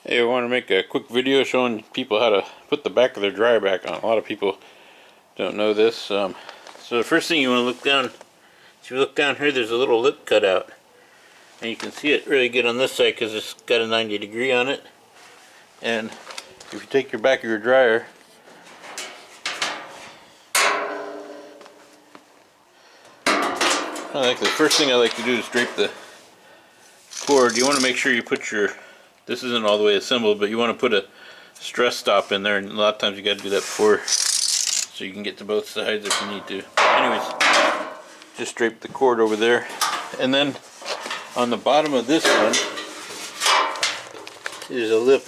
Hey, I want to make a quick video showing people how to put the back of their dryer back on. A lot of people don't know this. So the first thing you want to look down, if you look down here, there's a little lip cut out. And you can see it really good on this side because it's got a 90-degree on it. And if you take your back of your dryer, the first thing I like to do is drape the cord. You want to make sure you put your, this isn't all the way assembled, but you want to put a stress stop in there, and a lot of times you got to do that before, so you can get to both sides if you need to. Anyways, just drape the cord over there, and then on the bottom of this one is a lip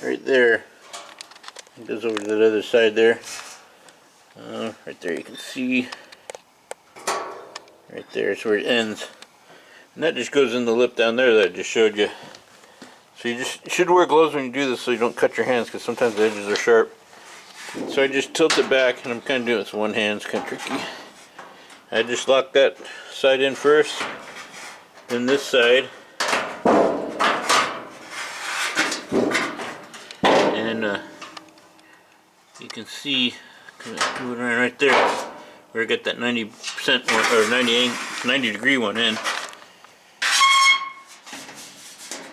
right there. It goes over to the other side there. Right there you can see. Right there is where it ends. And that just goes in the lip down there that I just showed you. So you should wear gloves when you do this so you don't cut your hands, because sometimes the edges are sharp. So I just tilt it back, and I'm kind of doing it with one hand. It's kind of tricky. I just lock that side in first, then this side, and you can see moving around right there where I got that 90% or 90-degree one in.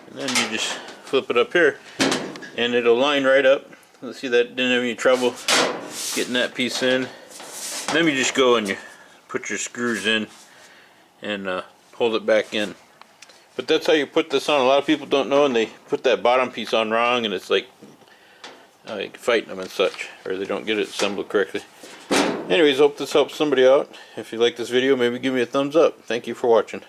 And then you just flip it up here, and it'll line right up. Let's see, that didn't have any trouble getting that piece in. And then you just go and you put your screws in and hold it back in. But that's how you put this on. A lot of people don't know, and they put that bottom piece on wrong, and it's like fighting them and such, or they don't get it assembled correctly. Anyways, hope this helps somebody out. If you like this video, maybe give me a thumbs up. Thank you for watching.